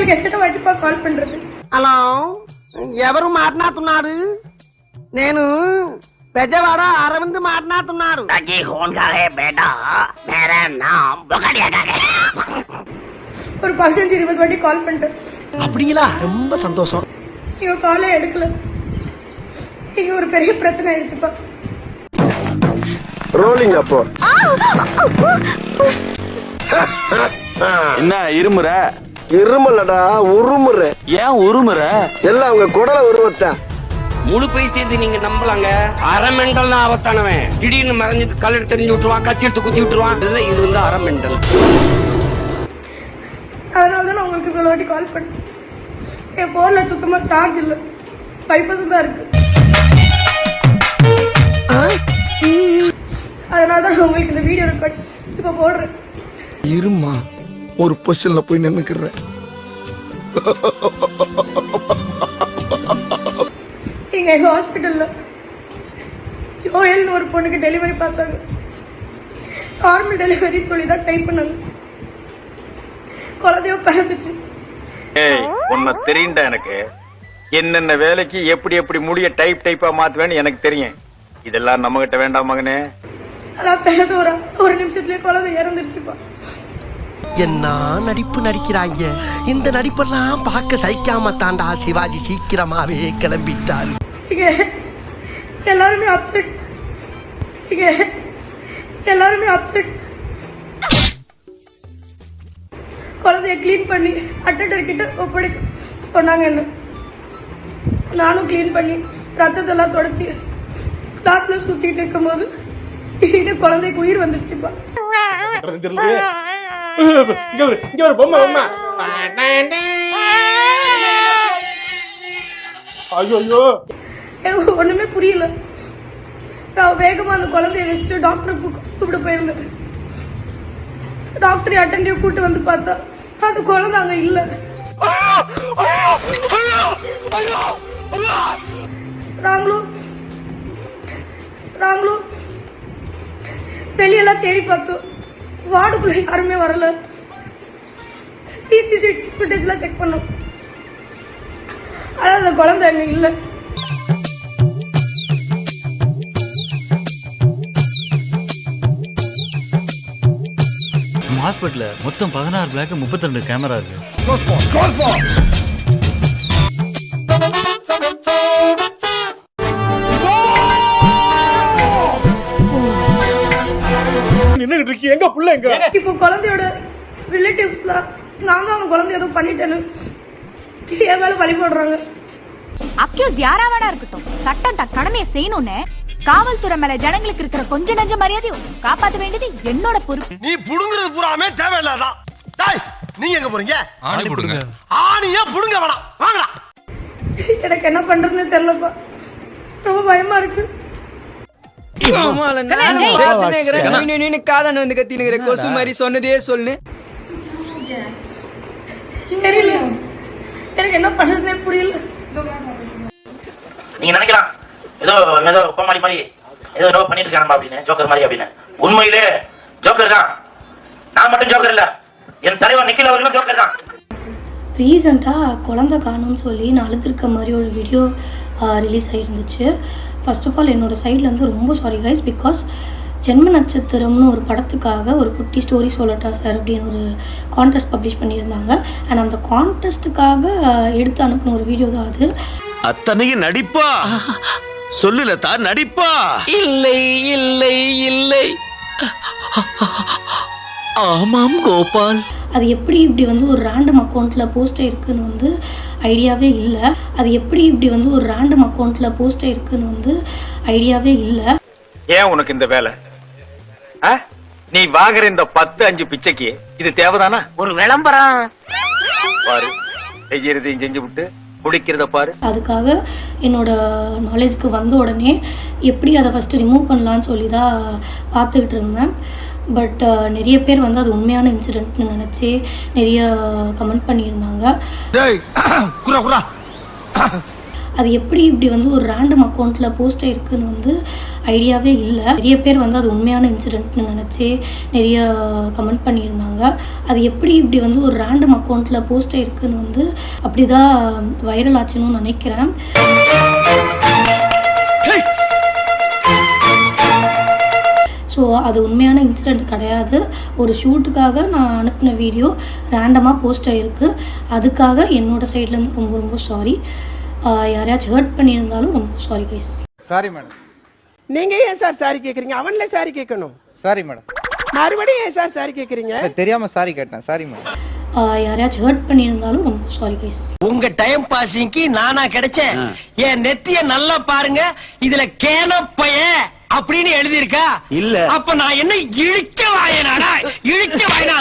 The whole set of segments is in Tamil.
உங்களுக்கு எத்தனை வாட்டிப்பா கால் பண்றது? హలో ఎవరు మాట్లాడుతున్నారు? నేను పెద్దవాడ అరవింద్ మాట్లాడుతున్నారు. ஒரு 15-20 வாட்டி கால் பண்ணிட்டேன். அப்படிங்களா? ரொம்ப சந்தோஷம். இவ காலே எடுக்கல. இங்க ஒரு பெரிய பிரச்சனை ஆயிடுச்சுப்பா. ரோலிங் அப்போ என்ன இருமுற? இருமலடா உருமுற. ஏன் உருமுற? எல்லாம் அவங்க குடல உருவத்தான். முழு பைத்தியத்தை நீங்க நம்பலாங்க. அறமெண்டல் தான் ஆபத்தானவன். திடீர்னு மறைஞ்சு கலர் தெரிஞ்சு விட்டுருவான், கச்சி எடுத்து குத்தி விட்டுருவான். இது வந்து அறமெண்டல். அதனாலதான் நான் உங்களுக்கு இவ்வளவு வாட்டி கால் பண்ணேன். என் போன்ல சுத்தமா சார்ஜ் இல்ல, 5% தான் இருக்கு. அதனாலதான் நான் உங்களுக்கு இந்த வீடியோ ரெக்கார்ட் இப்ப போடுறேன். இருமா, ஒரு பொசிஷன்ல போய் நின்னுக்கிறேன். இங்க எங்க ஹாஸ்பிட்டல்ல ஜோயல்னு ஒரு பொண்ணுக்கு டெலிவரி பார்த்தாங்க. நார்மல் டெலிவரி சொல்லி தான் டைப் பண்ணாங்க. குழந்தையோ பிறந்துச்சு. ஏய், உன்னை தெரியும்டா எனக்கு. என்னென்ன வேலைக்கு எப்படி எப்படி முடிய டைப்பா மாத்துவேன்னு எனக்கு தெரியும். இதெல்லாம் நம்ம கிட்ட வேண்டாம் மகனே. அதான் பிறந்து ஒரு நிமிஷத்துலயே குழந்தை இறந்துருச்சுப்பா. என்ன நடிப்பு நடிக்கிறாங்க. இந்த நடிப்பெல்லாம் பார்க்க சகிக்காம தாண்டா சிவாஜி சீக்கிரமாவே கிளம்பிட்டாரு. இங்க எல்லாருமே அப்செட். இங்க எல்லாருமே அப்செட். குழந்தைய கிளீன் பண்ணி அட்டெண்டர் கிட்ட ஒப்படைக்க சொன்னாங்க. என்ன நானும் கிளீன் பண்ணி ரத்தத்தெல்லாம் தொடச்சி கிளாத்ல சுத்திட்டு இருக்கும் போது இது குழந்தைக்கு உயிர் வந்துருச்சுப்பா. ஒண்ணுமே புரியல. நான் வேகமா அந்த குழந்தைய வச்சுட்டு டாக்டர் கூப்பிட்டு போயிருந்தேன். டாக்டர் அட்டெண்டிவ் கூட்டு வந்து பார்த்தா அந்த குழந்தை அங்க இல்ல. நாங்களும் வெளியெல்லாம் தேடி பார்த்தோம். வார்டுக்குள்ள யாருமே வரல. சிசிடிவி ஃபுட்டேஜ்லாம் செக் பண்ணோம். ஆனா அந்த குழந்தை அங்க இல்ல. ஹாஸ்பிட்டல்ல மொத்தம் 16 பிளாக் 32 கேமரா இருக்கு. இப்போ குழந்தையோட ரிலேட்டிவ்ஸ்லாம் நான் தான் அவங்க குழந்தை ஏதோ பண்ணிட்டேன்னு என் மேல பழி போடுறாங்க. அக்யூஸ்ட் யாராவனா இருக்கட்டும், சட்டம் தன் கடமையை செய்யணும்னு காவல்துறை மேல ஜனங்களுக்கு இருக்கிற கொஞ்ச நஞ்ச மரியாதையும் காப்பாற்ற வேண்டியது என்னோட பொறுப்பு. நீ புடுங்குறது பூராமே தேவையில்லாதான். நீங்க எங்க போறீங்க? ஆணி புடுங்க. ஆணியா புடுங்க வேணாம், வாங்கடா. எனக்கு என்ன பண்றதுன்னு தெரியலப்பா. ரொம்ப பயமா இருக்கு. காதன் வந்து கத்தினுங்கிற கொசு மாதிரி சொன்னதே சொல்லு. தெரியல, எனக்கு என்ன பண்றதுன்னே புரியல. நீங்க நினைக்கலாம் ஏதோ கோமாளி மாதிரி ஏதோ பண்ணிட்டு இருக்கானமா அப்படின்னு, ஜோக்கர் மாதிரி அப்படின்னு. உண்மையிலே ஜோக்கர் தான். நான் மட்டும் ஜோக்கர் இல்ல, என் தலைவர் நிக்கில அவர்களும் ஜோக்கர் தான். ரீசெண்டாக குழந்தை காணும்னு சொல்லி நான் அழுத்திருக்க மாதிரி ஒரு வீடியோ ரிலீஸ் ஆகிருந்துச்சு. ஃபர்ஸ்ட் ஆஃப் ஆல் என்னோடய சைட்லேருந்து ரொம்ப சாரி கைஸ், பிகாஸ் ஜென்ம நட்சத்திரம்னு ஒரு படத்துக்காக ஒரு குட்டி ஸ்டோரி சொல்லட்டா சார் அப்படின்னு ஒரு கான்டெஸ்ட் பப்ளிஷ் பண்ணியிருந்தாங்க. அண்ட் அந்த கான்டெஸ்ட்டுக்காக எடுத்து அனுப்பின ஒரு வீடியோ தான் அது. அத்தனையும் நடிப்பா சொல்லுல தான் நடிப்பா? இல்லை இல்லை இல்லை, ஆமாம் கோபால். அது எப்படி இப்படி வந்து ஒரு ரேண்டம் அக்கௌண்ட்டில் போஸ்ட் ஆகிருக்குன்னு வந்து ஐடியாவே இல்லை. ஏன் உனக்கு இந்த வேலை? நீ வாங்குற இந்த 10-5 பிச்சைக்கு இது தேவைதானா? ஒரு விளம்பரம் பாரு, செய்யறதையும் செஞ்சு விட்டு முடிக்கிறத பாரு. அதுக்காக என்னோட நாலேஜுக்கு வந்த உடனே எப்படி அதை ஃபஸ்ட்டு ரிமூவ் பண்ணலான்னு சொல்லி தான் பார்த்துக்கிட்டு இருந்தேன். பட் நிறைய பேர் வந்து அது உண்மையான இன்சிடென்ட்னு நினச்சி நிறைய கமெண்ட் பண்ணியிருந்தாங்க. அது எப்படி இப்படி வந்து ஒரு ரேண்டம் அக்கௌண்ட்டில் போஸ்ட் ஆகிருக்குன்னு வந்து ஐடியாவே இல்லை. நிறைய பேர் வந்து அது உண்மையான இன்சிடென்ட்னு நினச்சி நிறைய கமெண்ட் பண்ணியிருந்தாங்க. அது எப்படி இப்படி வந்து ஒரு ரேண்டம் அக்கௌண்ட்டில் போஸ்ட் ஆகிருக்குன்னு வந்து அப்படி தான் வைரல் ஆச்சுன்னு நினைக்கிறேன். ஸோ அது உண்மையான இன்சிடெண்ட் கிடையாது. ஒரு ஷூட்டுக்காக நான் அனுப்பின வீடியோ ரேண்டமாக போஸ்ட் ஆகிருக்கு. அதுக்காக என்னோடய சைட்லேருந்து ரொம்ப ரொம்ப சாரி. யாரையாச்சும் ஹர்ட் பண்ணியிருந்தாலும் ரொம்ப சாரி கைஸ். Sorry madam. நீங்க ஏன் சார் சாரி கேக்குறீங்க? அவன்ல சாரி கேட்கணும். Sorry madam. மறுபடியும் ஏன் சார் சாரி கேக்குறீங்க? தெரியாம சாரி கேட்டேன். Sorry madam. யாரையாச்சும் ஹர்ட் பண்ணியிருந்தாலும் ரொம்ப சாரி கைஸ். உங்க டைம் பாசிங்க்கு நானா கிடைச்சேன். என் நெத்திய நல்லா பாருங்க, இதுல கேனப்பைய அப்படின்னு எழுதி இருக்கா இல்ல? அப்ப நான் என்ன இழிச்ச வாயனாடா? இழிச்ச வாயனா?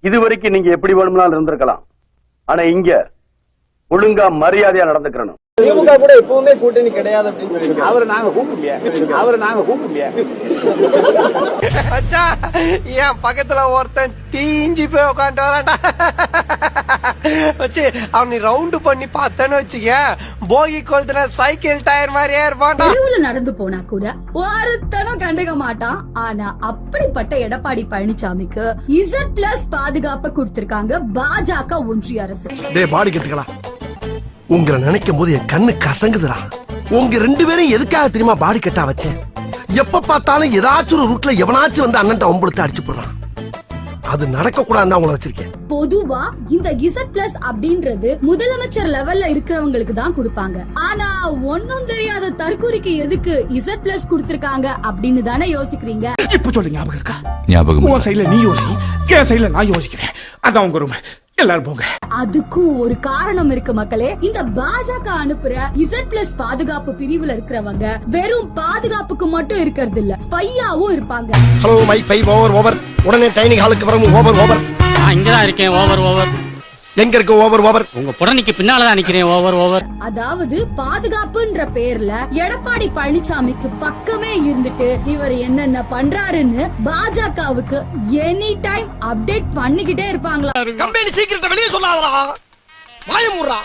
இது வரைக்கும் நீங்க எப்படி வேணும்னாலும் இருந்திருக்கலாம், ஆனா இங்க ஒழுங்கா மரியாதையா நடந்துக்கிறணும். திமுக கூட எப்பவுமே கூட்டணி கிடையாது அப்படின்னு சொல்லிருக்காங்க. அவரை நாங்க கூப்பிடலையா? என் பக்கத்துல ஒருத்தன் தீஞ்சி போய் உட்காந்து வரான்டா. வச்சு அவனை ரவுண்டு பண்ணி பார்த்தேன்னு வச்சுக்க, போகி கொளுத்துல சைக்கிள் டயர் மாதிரியே இருப்பான்டா. தெருவுல நடந்து போனா கூட ஒருத்தனும் கண்டுக்க மாட்டான். ஆனா அப்படிப்பட்ட எடப்பாடி பழனிசாமிக்கு Z+ பாதுகாப்பு கொடுத்திருக்காங்க பாஜக ஒன்றிய அரசு. டேய் பாடி கட்டுக்கலாம், உங்களை நினைக்கும் போது என் கண்ணு கசங்குதுடா. உங்க 2 பேரும் எதுக்காக தெரியுமா பாடி கட்டா வச்சேன்? எப்ப பார்த்தாலும் ஏதாச்சும் ஒரு ரூட்ல எவனாச்சும் வந்து அண்ணன் ஒம்பளத்தை அடிச்சு போடுறான். அது நடக்க கூடாதுன்னு உங்களை வச்சிருக்கேன். பொதுவா இந்த Z+ அப்படின்றது முதலமைச்சர் லெவல்ல இருக்கிறவங்களுக்கு தான் கொடுப்பாங்க. ஆனா ஒன்னும் தெரியாத தற்கூரிக்கு எதுக்கு Z+ கொடுத்திருக்காங்க அப்படின்னு தானே யோசிக்கிறீங்க. இப்ப சொல்லு, ஞாபகம் இருக்கா? ஞாபகம். உன் சைடுல நீ யோசி, என் சைடுல நான் யோசிக்கிறேன். அதான் உங்க ரூம். எல்லாரும் போங்க. அதுக்கும் ஒரு காரணம் இருக்கு மக்களே. இந்த பாஜக அனுப்புற Z+ பாதுகாப்பு பிரிவுல இருக்கிறவங்க வெறும் பாதுகாப்புக்கு மட்டும் இருக்கிறது இல்ல, ஸ்பையாவும் இருப்பாங்க. Hello my bye over. உடனே டைனிங் ஹாலுக்கு வரணும். ஓவர். இங்கதான் இருக்கேன். ஓவர். எங்க இருக்கு ஓவர்? உங்க புடனைக்கு பின்னாலதான் நிக்கிறேன். ஓவர். அதாவது பாதுகாப்புன்ற பேர்ல எடப்பாடி பழனிசாமிக்கு பக்கமே இருந்துட்டு இவர் என்னென்ன பண்றாருன்னு பாஜகவுக்கு எனி டைம் அப்டேட் பண்ணிக்கிட்டே இருப்பாங்களா. கம்பெனி சீக்கிரத்தை வெளியே சொல்லாதடா, வாய மூடுறா.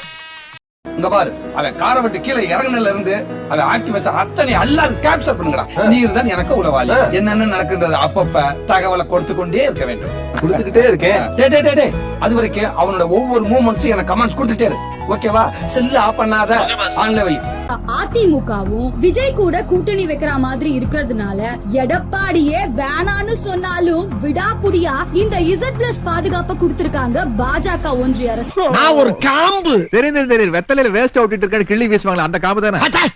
இங்க பாரு, அவன் காரை விட்டு கீழே இறங்குனதுல இருந்து அவன் ஆக்டிவிஸ்ட் அத்தனை எல்லாரும் கேப்சர் பண்ணுங்கடா. நீ இருந்தா எனக்கு உளவாளி. என்னென்ன நடக்குன்றது அப்பப்ப தகவலை கொடுத்து கொண்டே இருக்க வேண்டும். கொடுத்துக்கிட்டே இருக்கேன். அது வரைக்கும் அவனோட ஒவ்வொரு மூமெண்ட்ஸும் எனக்கு கமெண்ட்ஸ் கொடுத்துட்டே இரு. ஓகேவா? செல்ல ஆஃப் பண்ணாத, ஆன்ல வை. அதிமுகவும் விஜய் கூட கூட்டணி வைக்கிற மாதிரி இருக்கிறதுனால எடப்பாடியே வேணான்னு சொன்னாலும் விடாப்புடியா இந்த Z+ பாதுகாப்பை கொடுத்திருக்காங்க பாஜக ஒன்றிய அரசு. நான் ஒரு காம்பு தெரியும் வெத்தலையில வேஸ்ட் அவுட்டிட்டு இருக்க கிள்ளி வீசுவாங்களா, அந்த காம்பு தானே.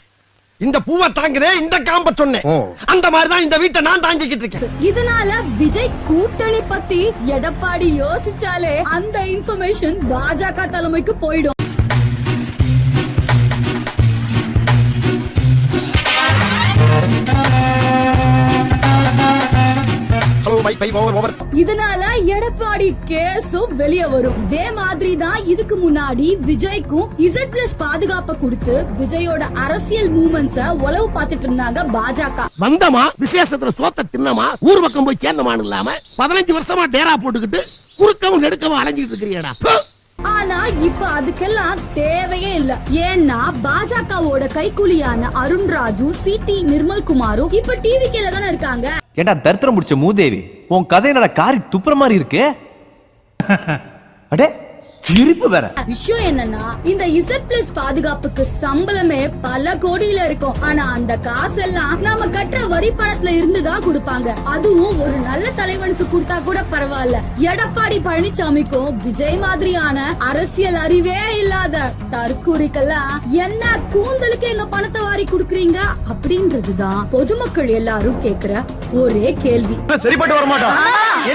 இந்த பூவை தாங்குறேன், இந்த காம்ப சொன்னேன். அந்த மாதிரிதான் இந்த வீட்டை நான் தாங்கிக்கிட்டு இருக்கேன். இதனால விஜய் கூட்டணி பத்தி எடப்பாடி யோசிச்சாலே அந்த இன்ஃபர்மேஷன் பாஜக தலைமைக்கு போயிடும். இதனால எடப்பாடி கேஸும் வெளியே வரும். இதே மாதிரி தான் இதுக்கு முன்னாடி விஜய்க்கும் Z+ பாதுகாப்பை கொடுத்து விஜயோட அரசியல் மூவ்மெண்ட்ஸ உளவு பார்த்துட்டு இருந்தாங்க பாஜக. வந்தமா விசேஷத்துல சோத்த தின்னமா ஊர் பக்கம் போய் சேர்ந்தமான்னு இல்லாம 15 வருஷமா டேரா போட்டுக்கிட்டு குறுக்கவும் நெடுக்கவும் அலைஞ்சிட்டு இருக்கிறியடா. ஆனா இப்ப அதுக்கெல்லாம் தேவையே இல்ல. ஏன்னா பாஜகவோட கைக்கூலியான அருண்ராஜு, சிடி நிர்மல்குமாரும் இப்ப டிவிக்கேல தானே இருக்காங்க. ஏண்டா தரித்திரம் முடிச்ச மூதேவி, உன் கதை என்னடா காரி துப்புற மாதிரி இருக்கு? அடே சிரிப்பு வேற. விஷயம் என்னன்னா இந்த Z+ பாதுகாப்புக்கு சம்பளமே பல கோடியில இருக்கும். ஆனா அந்த காசெல்லாம் நாம கட்டுற வரி பணத்துல இருந்துதான் கொடுப்பாங்க. அதுவும் ஒரு நல்ல தலைவனுக்கு கொடுத்தா கூட பரவாயில்ல. எடப்பாடி பழனிசாமிக்கும் விஜய் மாதிரியான அரசியல் அறிவே இல்லாத தற்கூரிக்கெல்லாம் என்ன கூந்தலுக்கு எங்க பணத்தை வாரி கொடுக்குறீங்க அப்படின்றதுதான் பொதுமக்கள் எல்லாரும் கேக்குற ஒரே கேள்வி. சரிப்பட்டு வர மாட்டோம்.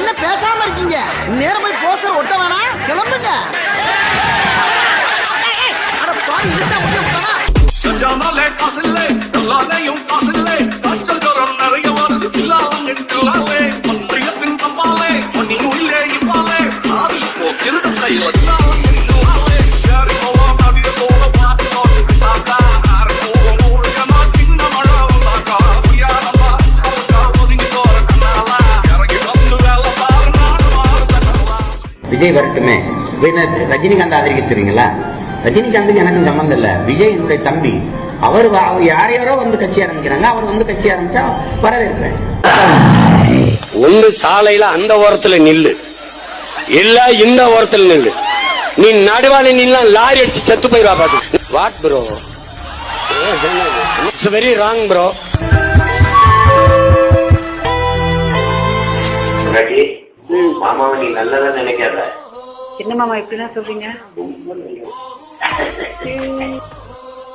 என்ன பேசாம இருக்கீங்க? நேரம் போய் போஸ்டர் ஒட்ட வேணா, கிளம்புங்க. விஜய் வரட்டுமே. ரஜினிகாந்த் ஆதரிக்கிறீங்களா? ரஜினிகாந்துக்கு எனக்கும் சம்பந்தம் இல்ல. விஜய் என்னுடைய தம்பி. அவர் யார் யாரோ வந்து கட்சி ஆரம்பிக்கிறாங்க, அவர் வந்து கட்சி ஆரம்பிச்சா வரவேற்பேன். ஒன்று சாலையில அந்த ஓரத்துல நில்லு, இல்ல இந்த ஓரத்துல நில்லு. நீ நடுவால நின்னா லாரி அடிச்சு செத்து போயிருவா பாத்து. What bro, it's very wrong bro. மாமாவை நீ நல்லதா நினைக்காத. என்ன மாமா இப்படிலாம் சொல்றீங்க?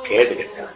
கேட்டுக்கிட்டேன்.